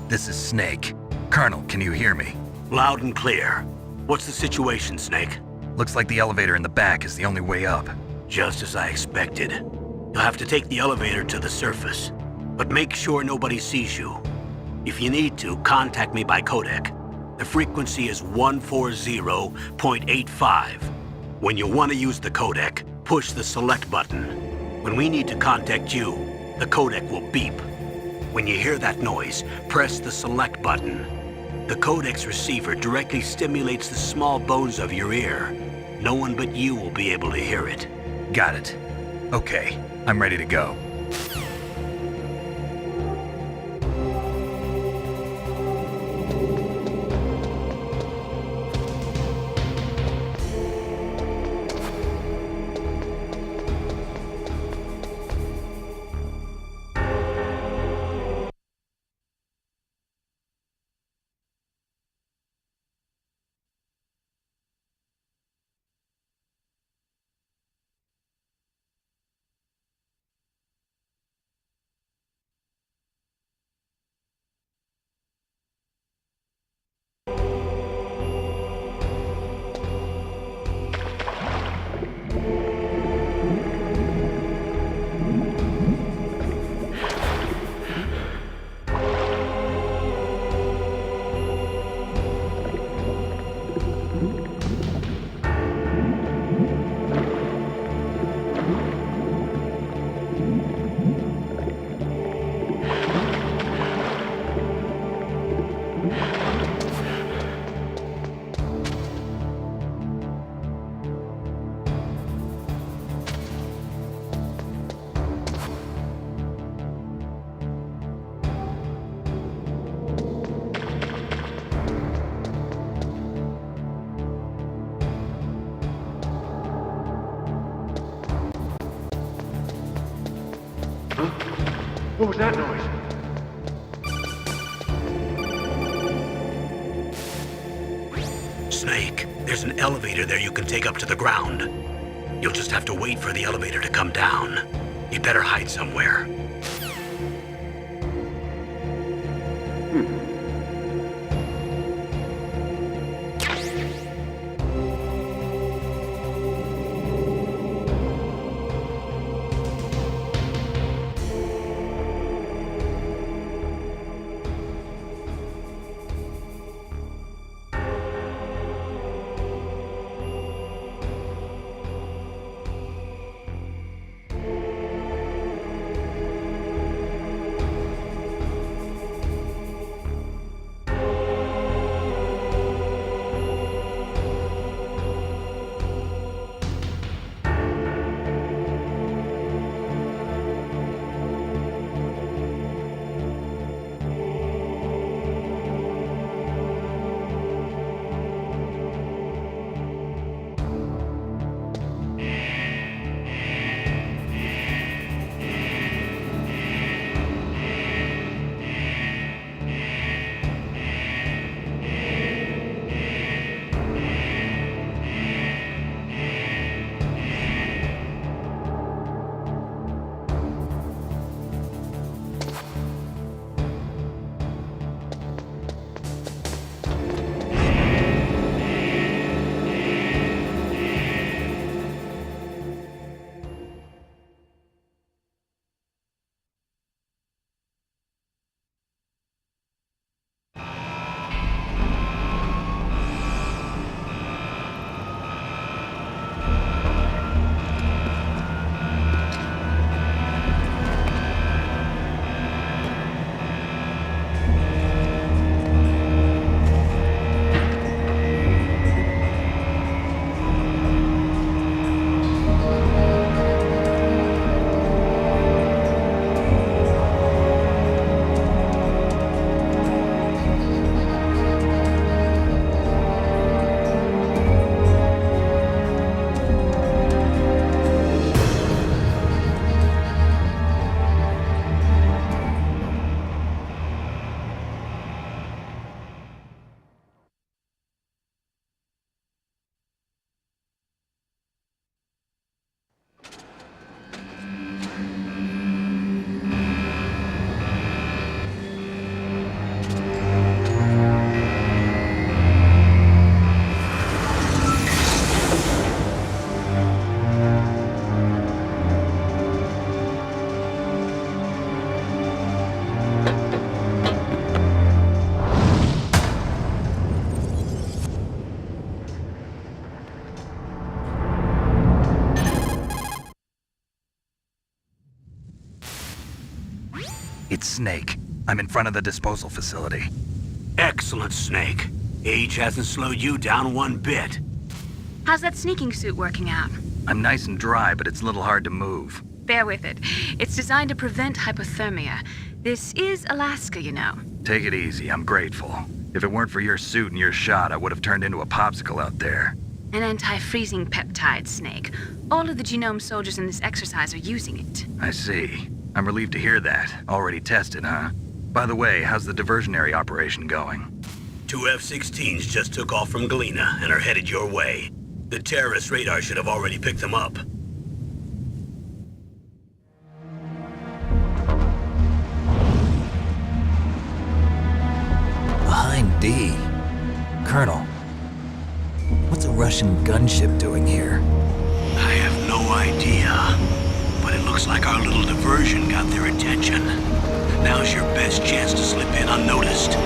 This is Snake. Colonel, can you hear me? Loud and clear. What's the situation, Snake? Looks like the elevator in the back is the only way up. Just as I expected. You'll have to take the elevator to the surface, but make sure nobody sees you. If you need to, contact me by codec. The frequency is 140.85. When you want to use the codec, push the select button. When we need to contact you, the codec will beep. When you hear that noise, press the select button. The codec's receiver directly stimulates the small bones of your ear. No one but you will be able to hear it. Got it. Okay, I'm ready to go. What was that noise? Snake, there's an elevator there you can take up to the ground. You'll just have to wait for the elevator to come down. You better hide somewhere. Snake. I'm in front of the disposal facility. Excellent, Snake. Age hasn't slowed you down one bit. How's that sneaking suit working out? I'm nice and dry, but it's a little hard to move. Bear with it. It's designed to prevent hypothermia. This is Alaska, you know. Take it easy, I'm grateful. If it weren't for your suit and your shot, I would have turned into a popsicle out there. An anti-freezing peptide, Snake. All of the genome soldiers in this exercise are using it. I see. I'm relieved to hear that. Already tested, huh? By the way, how's the diversionary operation going? 2 F-16s just took off from Galena and are headed your way. The terrorist radar should have already picked them up. Behind D. Colonel, what's a Russian gunship doing here? I have no idea, but it looks like our little diversion got their attention. Now's your best chance to slip in unnoticed.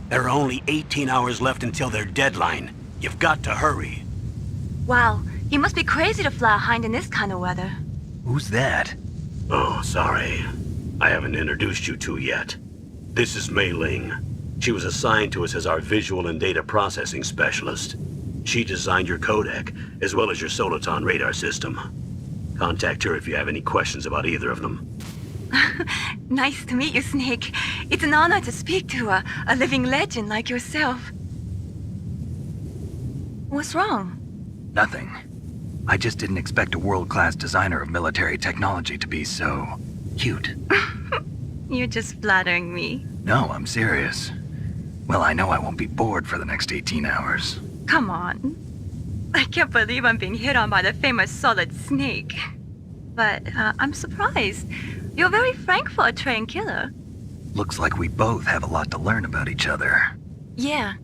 There are only 18 hours left until their deadline. You've got to hurry. Wow, you must be crazy to fly a hind in this kind of weather. Who's that? Oh, sorry. I haven't introduced you to yet. This is Mei Ling. She was assigned to us as our visual and data processing specialist. She designed your codec, as well as your Soliton radar system. Contact her if you have any questions about either of them. Nice to meet you, Snake. It's an honor to speak to a living legend like yourself. What's wrong? Nothing. I just didn't expect a world-class designer of military technology to be so cute. You're just flattering me. No, I'm serious. Well, I know I won't be bored for the next 18 hours. Come on. I can't believe I'm being hit on by the famous Solid Snake. But I'm surprised. You're very frank for a trained killer. Looks like we both have a lot to learn about each other. Yeah,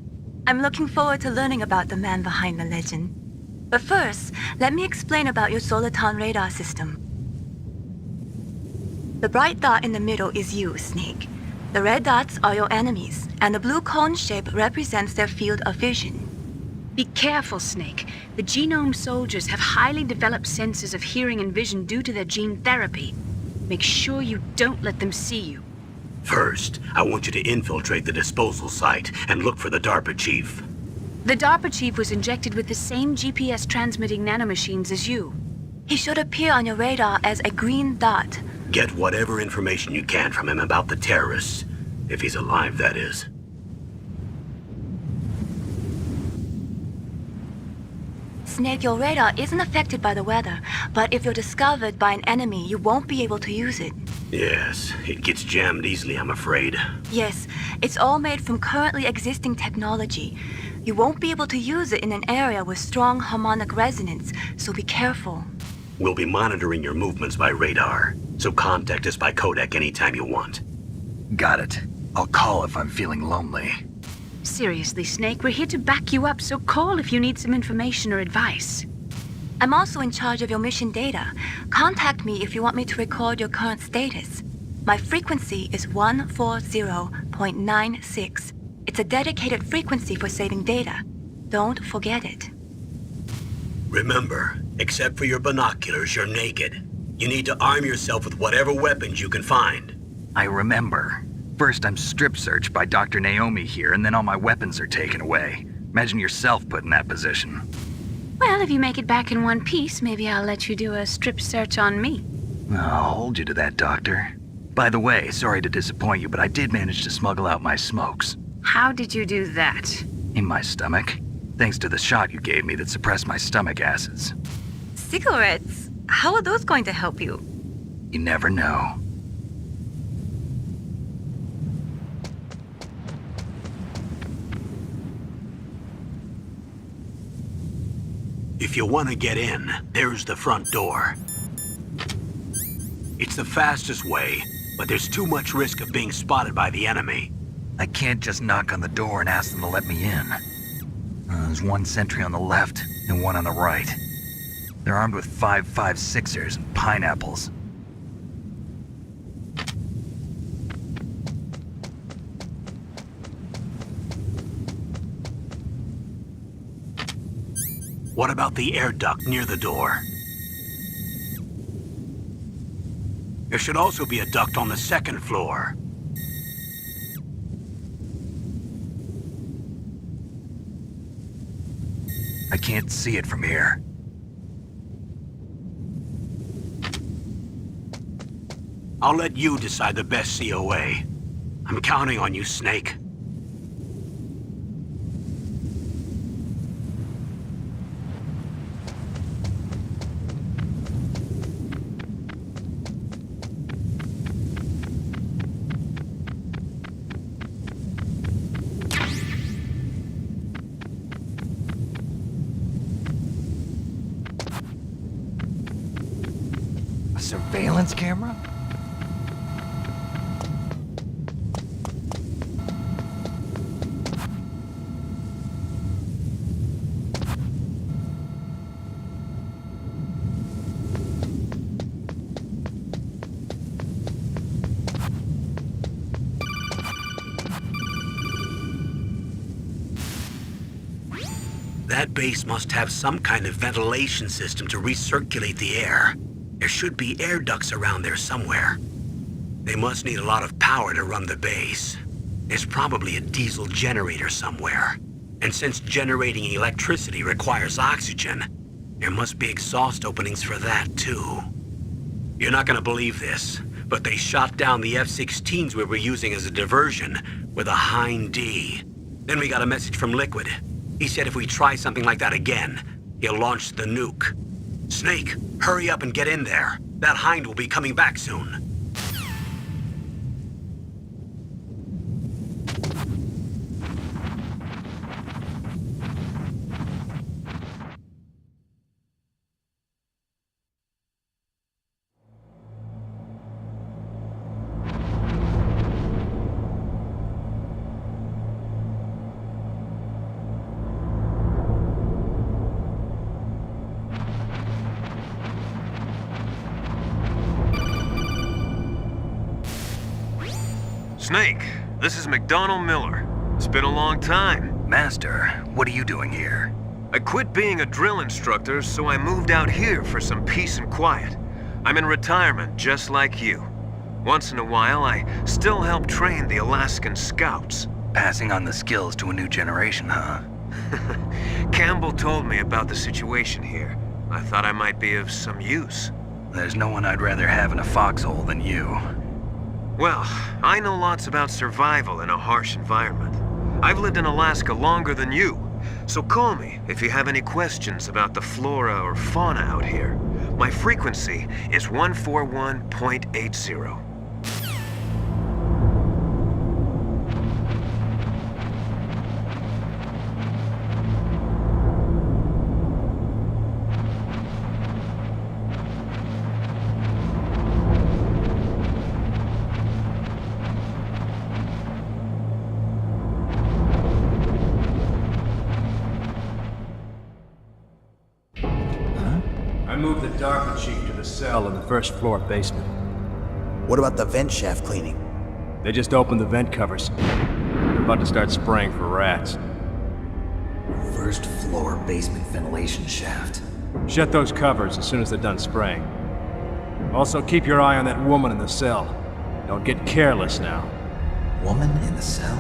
I'm looking forward to learning about the man behind the legend. But first, let me explain about your Soliton radar system. The bright dot in the middle is you, Snake. The red dots are your enemies, and the blue cone shape represents their field of vision. Be careful, Snake. The genome soldiers have highly developed senses of hearing and vision due to their gene therapy. Make sure you don't let them see you. First, I want you to infiltrate the disposal site and look for the DARPA chief. The DARPA chief was injected with the same GPS transmitting nanomachines as you. He should appear on your radar as a green dot. Get whatever information you can from him about the terrorists. If he's alive, that is. Snake, your radar isn't affected by the weather, but if you're discovered by an enemy, you won't be able to use it. Yes, it gets jammed easily, I'm afraid. Yes, it's all made from currently existing technology. You won't be able to use it in an area with strong harmonic resonance, so be careful. We'll be monitoring your movements by radar, so contact us by codec anytime you want. Got it. I'll call if I'm feeling lonely. Seriously, Snake, we're here to back you up, so call if you need some information or advice. I'm also in charge of your mission data. Contact me if you want me to record your current status. My frequency is 140.96. It's a dedicated frequency for saving data. Don't forget it. Remember, except for your binoculars, you're naked. You need to arm yourself with whatever weapons you can find. I remember. First, I'm strip searched by Dr. Naomi here, and then all my weapons are taken away. Imagine yourself put in that position. Well, if you make it back in one piece, maybe I'll let you do a strip search on me. I'll hold you to that, Doctor. By the way, sorry to disappoint you, but I did manage to smuggle out my smokes. How did you do that? In my stomach. Thanks to the shot you gave me that suppressed my stomach acids. Cigarettes? How are those going to help you? You never know. If you want to get in, there's the front door. It's the fastest way, but there's too much risk of being spotted by the enemy. I can't just knock on the door and ask them to let me in. There's one sentry on the left and one on the right. They're armed with 5.56ers and pineapples. What about the air duct near the door? There should also be a duct on the second floor. I can't see it from here. I'll let you decide the best COA. I'm counting on you, Snake. A surveillance camera? That base must have some kind of ventilation system to recirculate the air. There should be air ducts around there somewhere. They must need a lot of power to run the base. There's probably a diesel generator somewhere. And since generating electricity requires oxygen, there must be exhaust openings for that too. You're not gonna believe this, but they shot down the F-16s we were using as a diversion with a Hind D. Then we got a message from Liquid. He said if we try something like that again, he'll launch the nuke. Snake, hurry up and get in there. That Hind will be coming back soon. Snake, this is McDonald Miller. It's been a long time. Master, what are you doing here? I quit being a drill instructor, so I moved out here for some peace and quiet. I'm in retirement, just like you. Once in a while, I still help train the Alaskan Scouts. Passing on the skills to a new generation, huh? Campbell told me about the situation here. I thought I might be of some use. There's no one I'd rather have in a foxhole than you. Well, I know lots about survival in a harsh environment. I've lived in Alaska longer than you, so call me if you have any questions about the flora or fauna out here. My frequency is 141.80. I moved the DARPA chief to the cell in the first floor basement. What about the vent shaft cleaning? They just opened the vent covers. They're about to start spraying for rats. First floor basement ventilation shaft. Shut those covers as soon as they're done spraying. Also, keep your eye on that woman in the cell. Don't get careless now. Woman in the cell?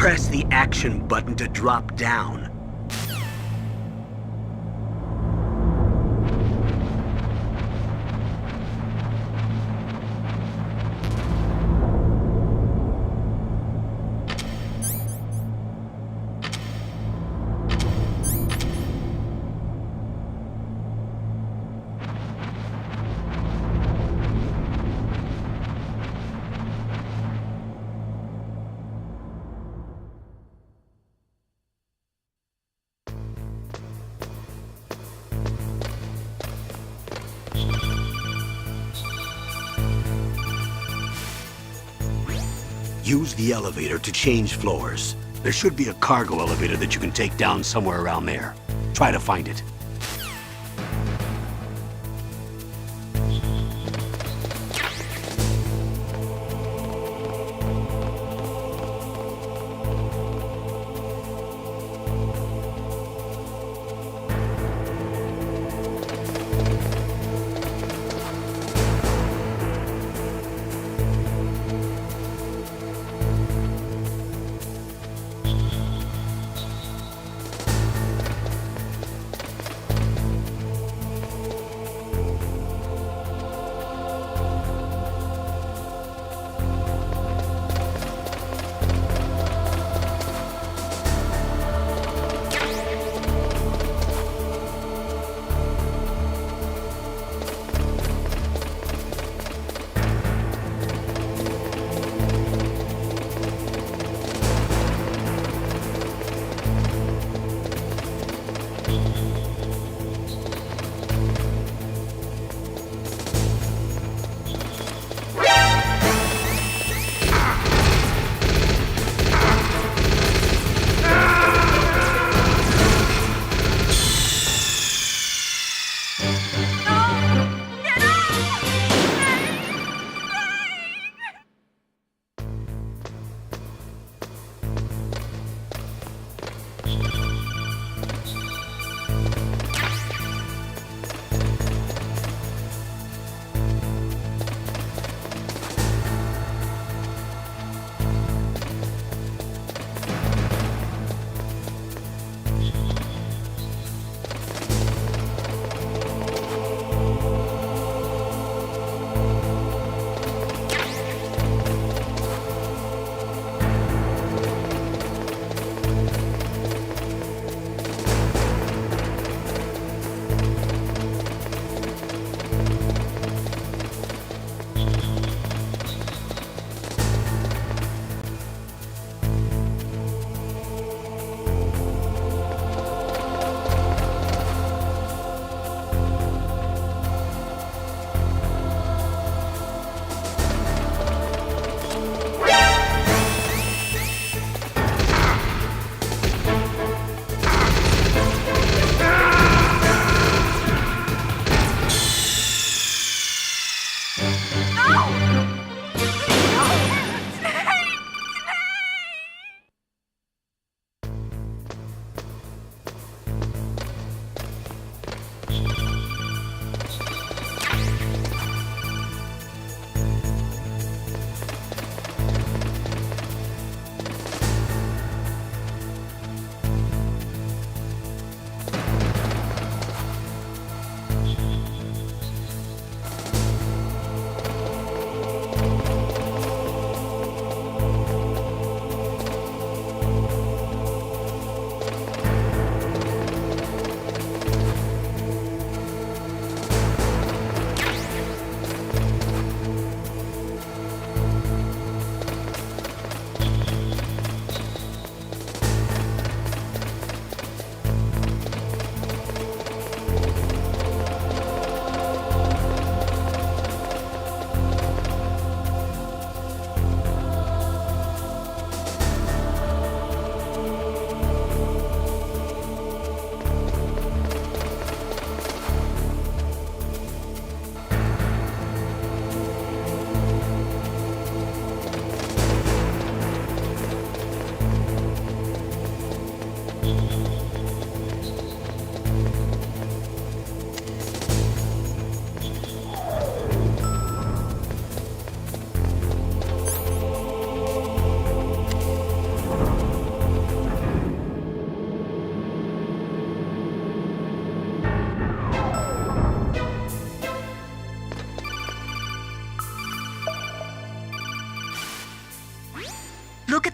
Press the action button to drop down. Use the elevator to change floors. There should be a cargo elevator that you can take down somewhere around there. Try to find it.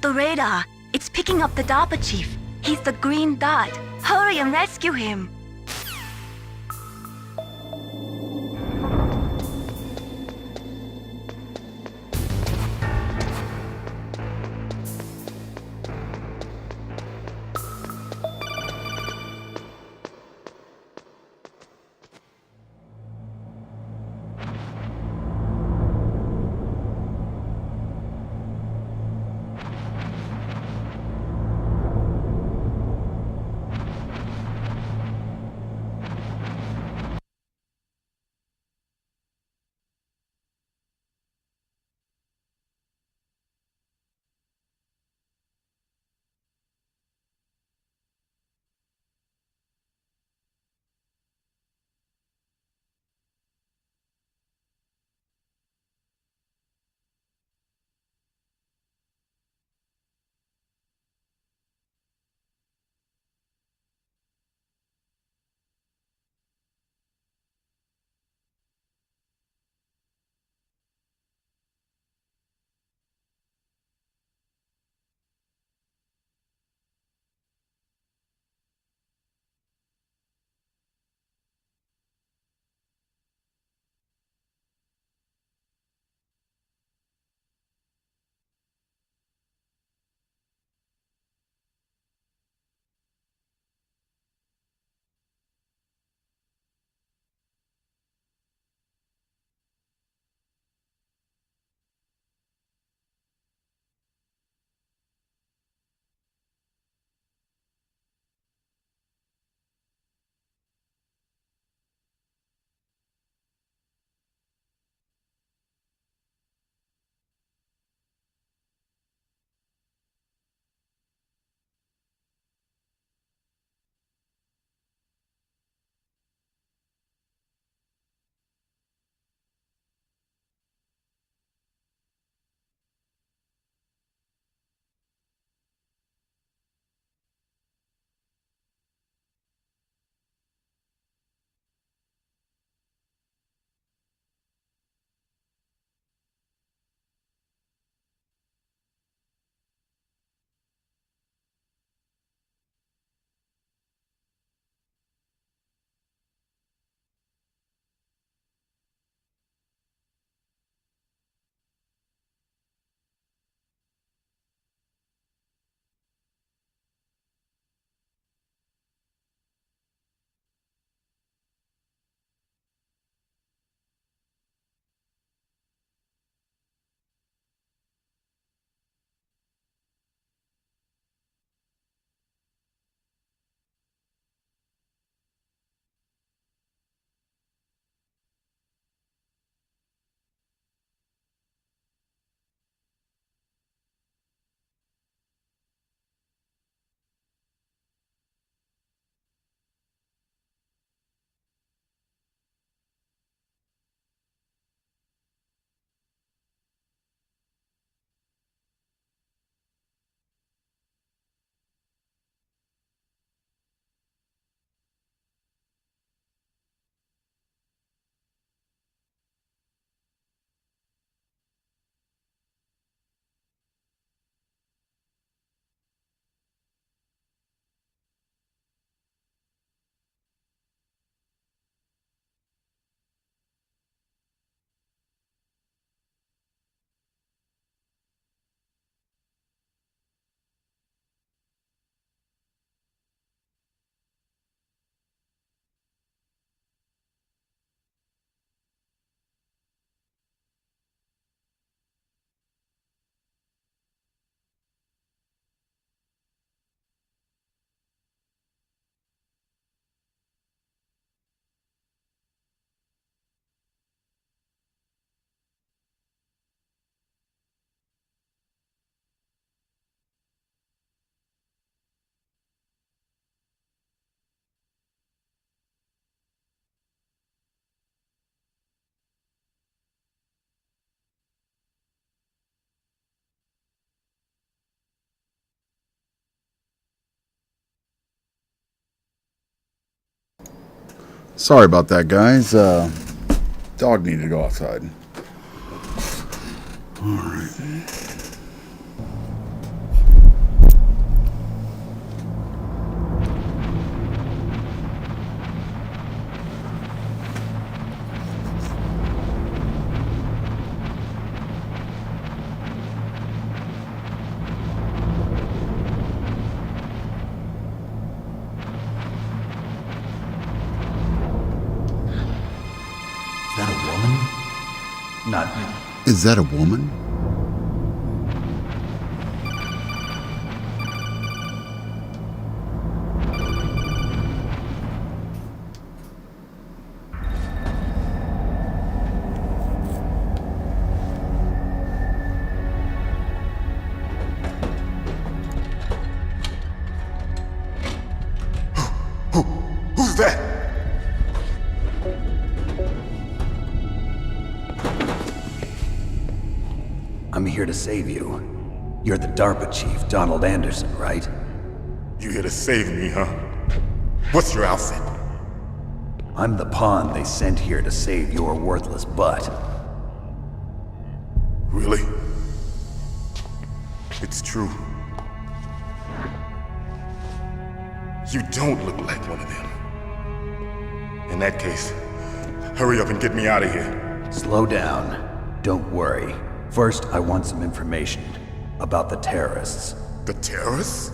the radar. It's picking up the DARPA chief. He's the green dot. Hurry and rescue him. Sorry about that, guys. Dog needed to go outside. Alright. Not... Is that a woman? Who's that? I'm here to save you. You're the DARPA chief, Donald Anderson, right? You here to save me, huh? What's your outfit? I'm the pawn they sent here to save your worthless butt. Really? It's true. You don't look like one of them. In that case, hurry up and get me out of here. Slow down. Don't worry. First, I want some information about the terrorists. The terrorists?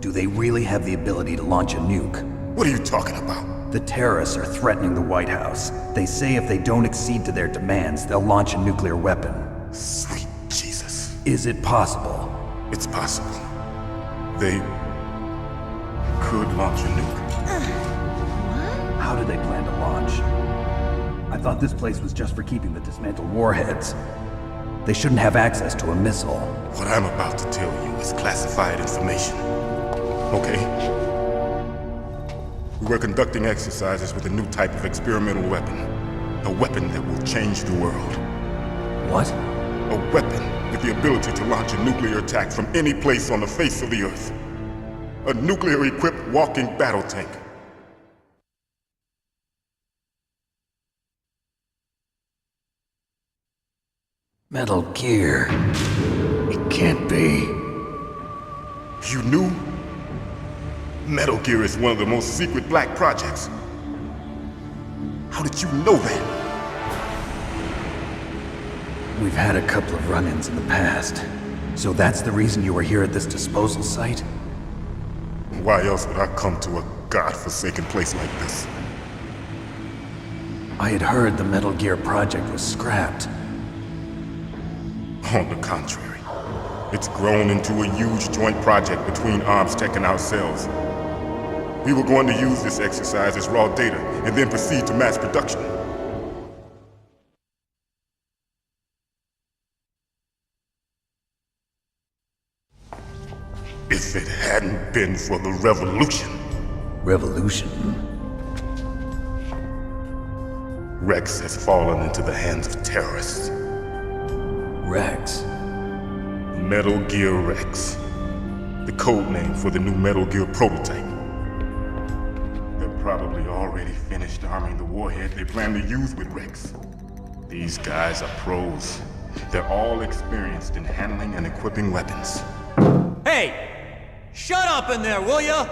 Do they really have the ability to launch a nuke? What are you talking about? The terrorists are threatening the White House. They say if they don't accede to their demands, they'll launch a nuclear weapon. Sweet Jesus. Is it possible? It's possible. They could launch a nuke. How do they plan to launch? I thought this place was just for keeping the dismantled warheads. They shouldn't have access to a missile. What I'm about to tell you is classified information. Okay? We were conducting exercises with a new type of experimental weapon. A weapon that will change the world. What? A weapon with the ability to launch a nuclear attack from any place on the face of the Earth. A nuclear-equipped walking battle tank. Metal Gear. It can't be. You knew? Metal Gear is one of the most secret black projects. How did you know that? We've had a couple of run-ins in the past. So that's the reason you were here at this disposal site? Why else would I come to a godforsaken place like this? I had heard the Metal Gear project was scrapped. On the contrary, it's grown into a huge joint project between ArmsTech and ourselves. We were going to use this exercise as raw data and then proceed to mass production. If it hadn't been for the revolution. Revolution? Rex has fallen into the hands of terrorists. Rex? Metal Gear Rex. The code name for the new Metal Gear prototype. They're probably already finished arming the warhead they plan to use with Rex. These guys are pros. They're all experienced in handling and equipping weapons. Hey! Shut up in there, will ya?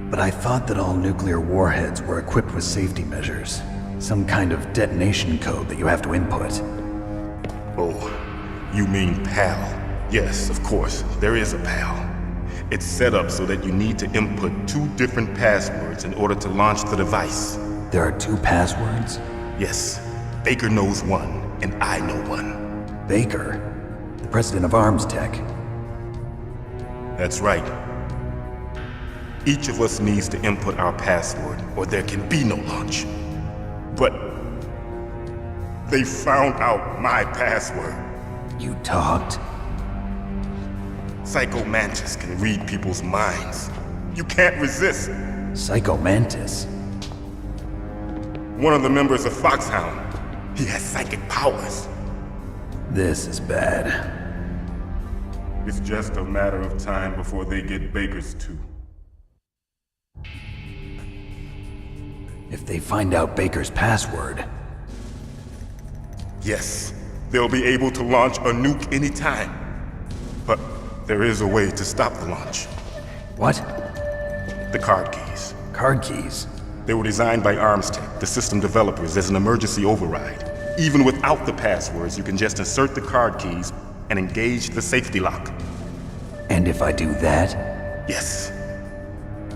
But I thought that all nuclear warheads were equipped with safety measures. Some kind of detonation code that you have to input. Oh, you mean PAL? Yes, of course, there is a PAL. It's set up so that you need to input 2 different passwords in order to launch the device. There are 2 passwords? Yes. Baker knows one, and I know one. Baker? The president of ArmsTech? That's right. Each of us needs to input our password, or there can be no launch. But they found out my password. You talked? Psycho Mantis can read people's minds. You can't resist. Psycho Mantis? One of the members of Foxhound. He has psychic powers. This is bad. It's just a matter of time before they get Baker's too. If they find out Baker's password... Yes, they'll be able to launch a nuke anytime. But there is a way to stop the launch. What? The card keys. Card keys? They were designed by ArmsTech, the system developers, as an emergency override. Even without the passwords, you can just insert the card keys and engage the safety lock. And if I do that? Yes.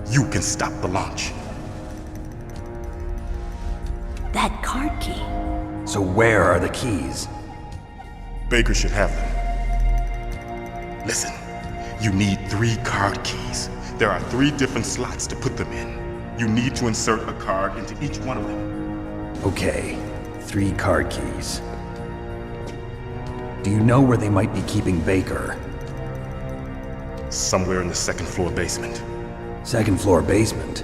You can stop the launch. That card key. So where are the keys? Baker should have them. Listen, you need 3 card keys. There are 3 different slots to put them in. You need to insert a card into each one of them. Okay, 3 card keys. Do you know where they might be keeping Baker? Somewhere in the 2nd floor basement. 2nd floor basement?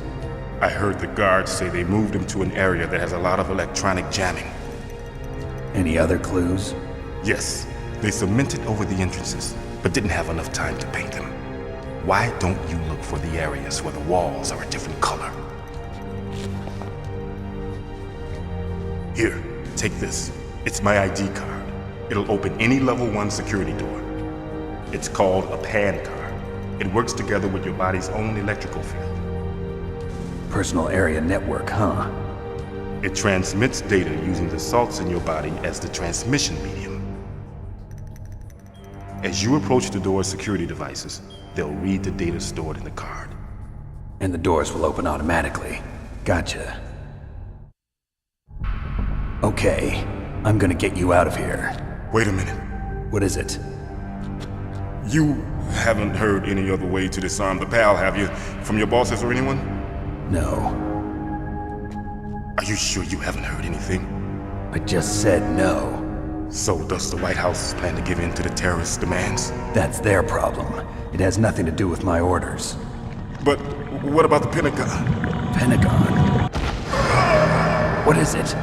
I heard the guards say they moved him to an area that has a lot of electronic jamming. Any other clues? Yes, they cemented over the entrances, but didn't have enough time to paint them. Why don't you look for the areas where the walls are a different color? Here, take this. It's my ID card. It'll open any level 1 security door. It's called a PAN card. It works together with your body's own electrical field. Personal area network, huh? It transmits data using the salts in your body as the transmission medium. As you approach the door's security devices, they'll read the data stored in the card. And the doors will open automatically. Gotcha. Okay, I'm gonna get you out of here. Wait a minute. What is it? You haven't heard any other way to disarm the PAL, have you? From your bosses or anyone? No. Are you sure you haven't heard anything? I just said no. So does the White House plan to give in to the terrorists' demands? That's their problem. It has nothing to do with my orders. But what about the Pentagon? Pentagon? What is it?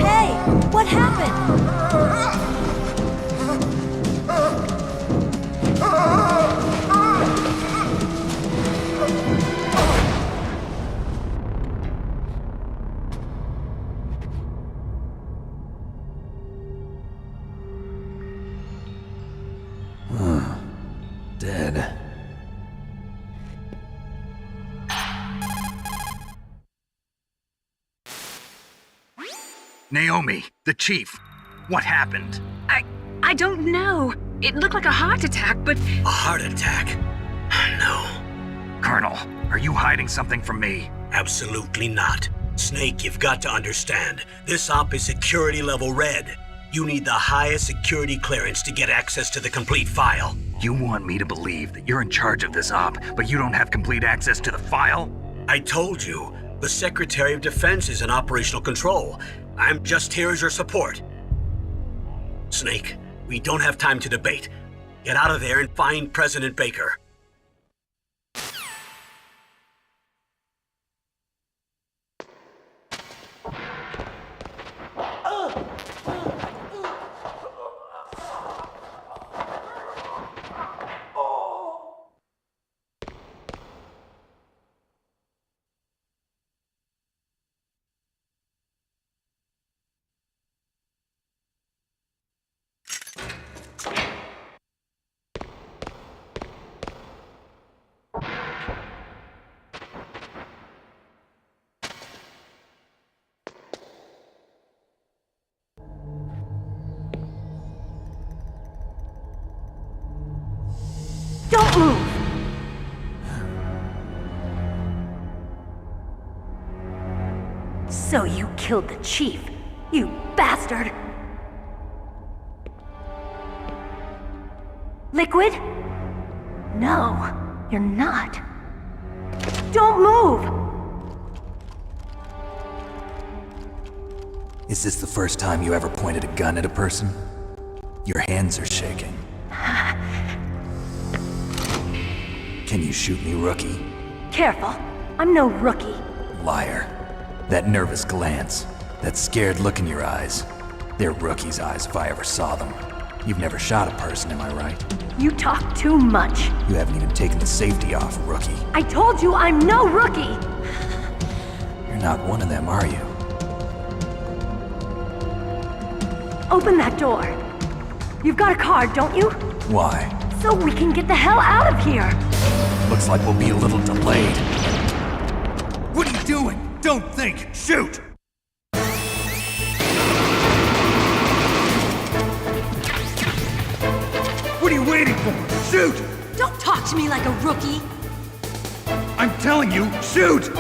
Hey, what happened? Dead. Naomi, the chief. What happened? I don't know. It looked like a heart attack, but... A heart attack? No. Colonel, are you hiding something from me? Absolutely not. Snake, you've got to understand. This op is security level red. You need the highest security clearance to get access to the complete file. You want me to believe that you're in charge of this op, but you don't have complete access to the file? I told you, the Secretary of Defense is in operational control. I'm just here as your support. Snake, we don't have time to debate. Get out of there and find President Baker. Don't move! So you killed the chief, you bastard! Liquid? No, you're not. Don't move! Is this the first time you ever pointed a gun at a person? Your hands are shaking. Can you shoot me, rookie? Careful, I'm no rookie. Liar. That nervous glance, that scared look in your eyes. They're rookie's eyes if I ever saw them. You've never shot a person, am I right? You talk too much. You haven't even taken the safety off, rookie. I told you I'm no rookie! You're not one of them, are you? Open that door. You've got a card, don't you? Why? So we can get the hell out of here! Looks like we'll be a little delayed. What are you doing? Don't think, shoot! What are you waiting for? Shoot! Don't talk to me like a rookie! I'm telling you, shoot!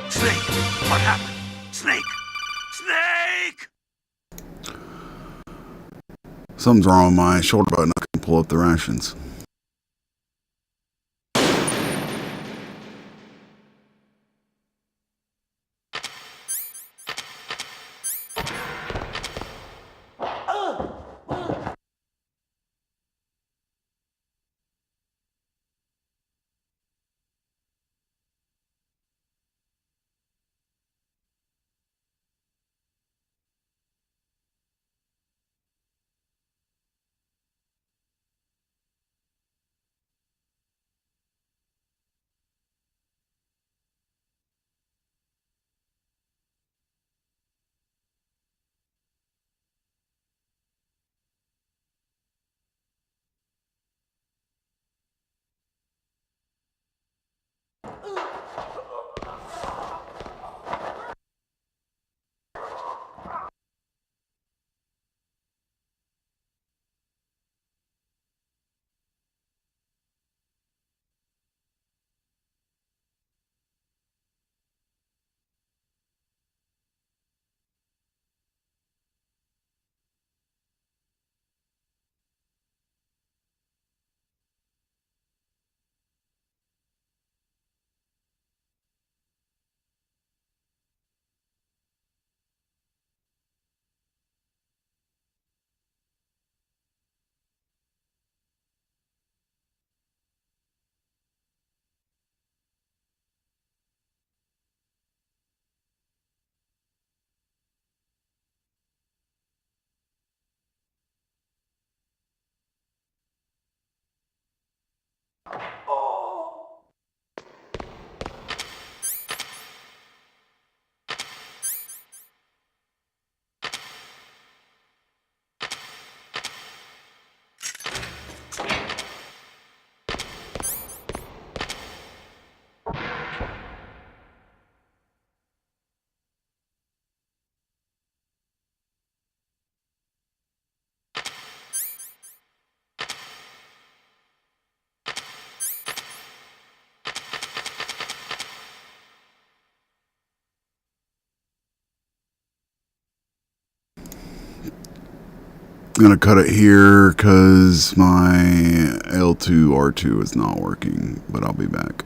Snake! What happened? Snake! Snake! Something's wrong with my shoulder button. I can pull up the rations. I'm gonna cut it here because my L2 R2 is not working, but I'll be back.